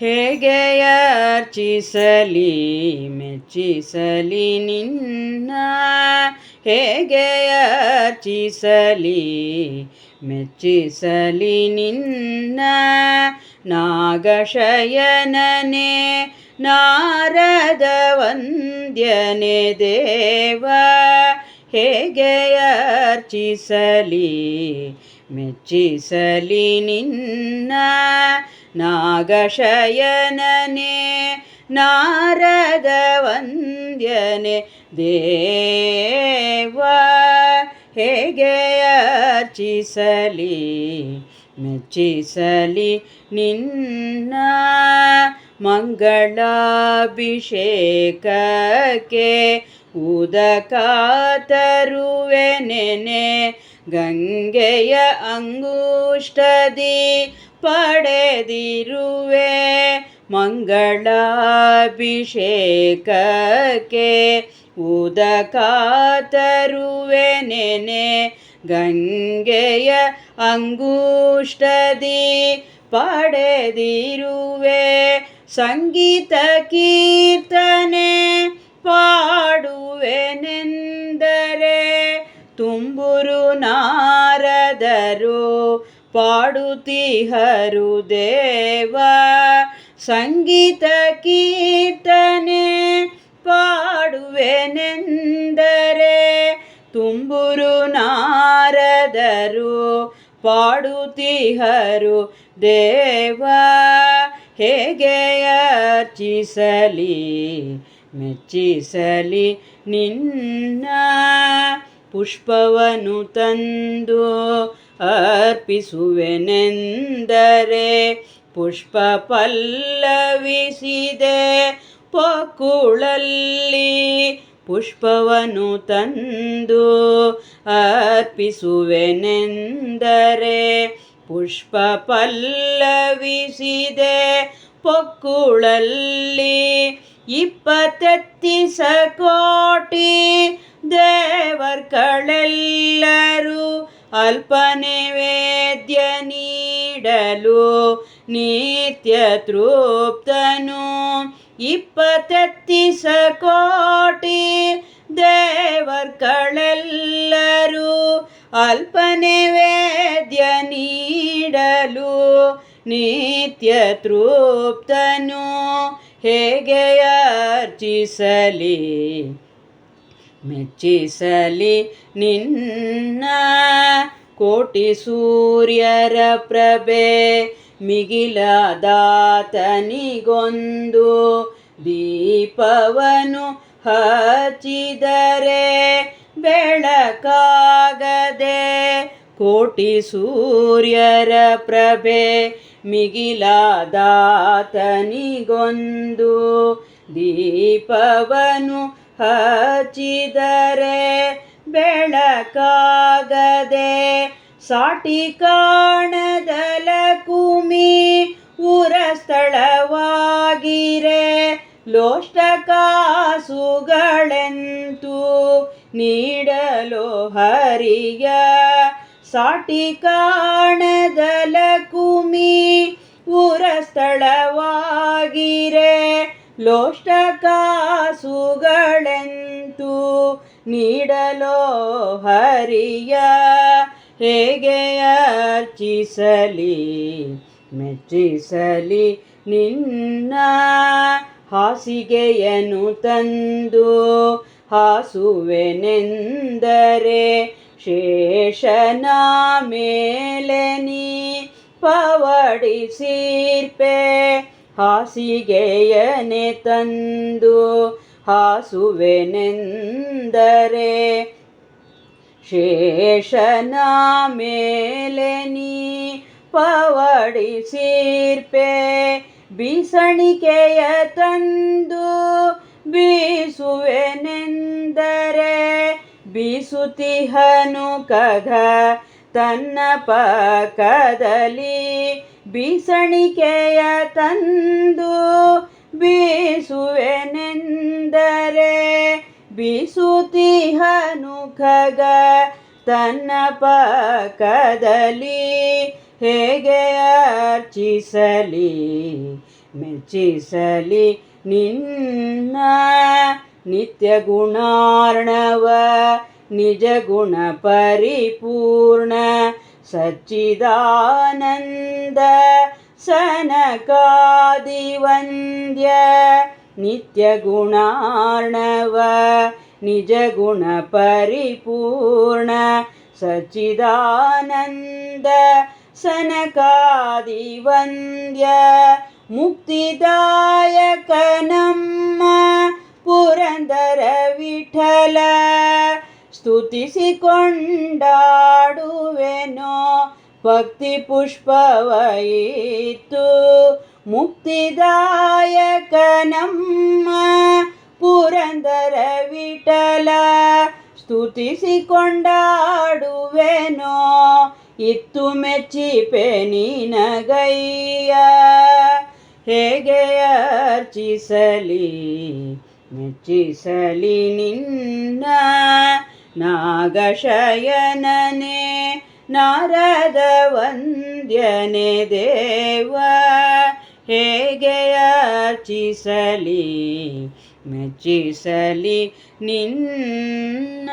ಹೇಗೆ ಅರ್ಚಿಸಲಿ ಮೆಚ್ಚಿಸಲಿ ನಿನ್ನ, ಹೇಗೆ ಅರ್ಚಿಸಲಿ ಮೆಚ್ಚಿಸಲಿ ನಿನ್ನ. ನಾಗಶಯನನೆ ನಾರದ ವಂದ್ಯನೆ ದೇವ, ಹೇಗೆ ಅರ್ಚಿಸಲಿ ಮೆಚ್ಚಿಸಲಿ ನಿನ್ನ. ನಾಗಶಯನನೆ ನಾರದ ವಂದ್ಯನೆ ದೇವ, ಹೇಗೆ ಅರ್ಚಿಸಲಿ ಮೆಚ್ಚಿಸಲಿ ನಿನ್ನ. ಮಂಗಳಾಭಿಷೇಕಕ್ಕೆ ಉದಕ ತರುವೆ ನೆನೆ, ಗಂಗೆಯ ಅಂಗುಷ್ಟದಿ ಪಡೆದಿರುವೆ. ಮಂಗಳಾಭಿಷೇಕಕ್ಕೆ ಉದಕ ತರುವೆ ನೆನೆ, ಗಂಗೆಯ ಅಂಗುಷ್ಟದಿ ಪಡೆದಿರುವೆ. ಸಂಗೀತ ಕೀರ್ತನೆ ಪಾಡುವೆನೆಂದರೆ, ತುಂಬುರು ನಾರದರು ಪಾಡುತ್ತಿಹರು ದೇವ. ಸಂಗೀತ ಕೀರ್ತನೆ ಪಾಡುವೆನೆಂದರೆ, ತುಂಬುರು ನಾರದರು ಪಾಡುತ್ತಿಹರು ದೇವ, ಹೇಗೆ ಅರ್ಚಿಸಲಿ ಮೆಚ್ಚಿಸಲಿ ನಿನ್ನ. ಪುಷ್ಪವನ್ನು ತಂದು ಅರ್ಪಿಸುವೆನೆಂದರೆ, ಪುಷ್ಪ ಪಲ್ಲವಿಸಿದೆ ಪೊಕ್ಕುಳಲ್ಲಿ. ಪುಷ್ಪವನ್ನು ತಂದು ಅರ್ಪಿಸುವೆನೆಂದರೆ, ಪುಷ್ಪ ಪಲ್ಲವಿಸಿದೆ ಪೊಕ್ಕುಳಲ್ಲಿ. 27 ಕೋಟಿ ದೇವರ್ಗಳೆಲ್ಲರೂ ಅಲ್ಪ ನೈವೇದ್ಯ ನೀಡಲು ನಿತ್ಯ ತೃಪ್ತನು. 27 ಕೋಟಿ ದೇವರ್ಗಳೆಲ್ಲರೂ ಅಲ್ಪ ನೈವೇದ್ಯ ನೀಡಲು ನಿತ್ಯ ತೃಪ್ತನು, ಹೇಗೆ ಅರ್ಚಿಸಲಿ ಮೆಚ್ಚಿಸಲಿ ನಿನ್ನ. ಕೋಟಿ ಸೂರ್ಯರ ಪ್ರಭೆ ಮಿಗಿಲಾದಾತನಿಗೊಂದು ದೀಪವನು ಹಚ್ಚಿದರೆ ಬೆಳಕಾಗದೆ. ಕೋಟಿ ಸೂರ್ಯರ ಪ್ರಭೆ ಮಿಗಿಲಾದಾತನಿಗೊಂದು ದೀಪವನು ಹಚ್ಚಿದರೆ ಬೆಳಕಾಗದೆ. ಸಾಟಿ ಕಾಣದಲ ಕುಮಿ ಉರ ಸ್ಥಳವಾಗಿರೆ, ಲೋಷ್ಟ ಕಾಸುಗಳೆಂತೂ ನೀಡಲೋ ಹರಿಯ. ಸಾಟಿ ಕಾಣದಲ ಕುಮಿ ಉರ ಸ್ಥಳವಾಗಿರೆ, ಲೋಷ್ಟ ಕಾಸುಗಳೆಂತೂ ನೀಡಲೋ ಹರಿಯ, ಹೇಗೆ ಅರ್ಚಿಸಲಿ ಮೆಚ್ಚಿಸಲಿ ನಿನ್ನ. ಹಾಸಿಗೆಯನ್ನು ತಂದು ಹಾಸುವೆನೆಂದರೆ, ಶೇಷನ ಮೇಲೆ ನೀ ಪವಡಿಸಿರ್ಪೆ. ಹಾಸಿಗೆಯನೆ ತಂದು ಹಾಸುವೆನೆಂದರೆ, ಶೇಷನ ಮೇಲೆ ನೀ ಪವಡಿಸಿರ್ಪೆ. ಬೀಸಣಿಕೆಯ ತಂದು ಬೀಸುವೆನೆಂದರೆ, ಬೀಸುತ್ತಿಹನು ಖಗ ತನ್ನ ಪಕ್ಕದಲ್ಲಿ. ಬೀಸಣಿಕೆಯ ತಂದು ಬೀಸುವೆನೆಂದರೆ, ಬೀಸುತ್ತಿಹನು ಖಗ ತನ್ನ ಪಕ್ಕದಲ್ಲಿ, ಹೇಗೆ ಅರ್ಚಿಸಲಿ ಮೆಚ್ಚಿಸಲಿ ನಿನ್ನ ನಿತ್ಯ ಗುಣಾರ್ಣವ ನಿಜ ಗುಣ ಪರಿಪೂರ್ಣ ಸಚ್ಚಿದಾನಂದ ಸನಕಾದಿವಂದ್ಯ ನಿತ್ಯ ಗುಣಾರ್ಣವ ನಿಜ ಗುಣ ಪರಿಪೂರ್ಣ ಸಚ್ಚಿದಾನಂದ ಸನಕಾದಿವಂದ್ಯ ಮುಕ್ತಿದಾಯಕ ನಮ್ಮ ಪುರಂದರ ವಿಠಲ ಸ್ತುತಿಸಿಕೊಂಡಾಡುವೆನೋ ಭಕ್ತಿ ಪುಷ್ಪವಯಿತು ಮುಕ್ತಿದಾಯಕ ನಮ್ಮ ಪುರಂದರ ವಿಠಲ ಸ್ತುತಿಸಿಕೊಂಡಾಡುವೆನೋ ಇತ್ತು ಮೆಚ್ಚಿಪೆ ನಿನಗಯ್ಯ ಹೇಗೆ ಅರ್ಚಿಸಲಿ ಮೆಚ್ಚಿಸಲಿ ನಿನ್ನ ನಾಗಶಯನನೆ ನಾರದ ವಂದ್ಯನೆ ದೇವ ಹೇಗೆ ಅರ್ಚಿಸಲಿ ಮೆಚ್ಚಿಸಲಿ ನಿನ್ನ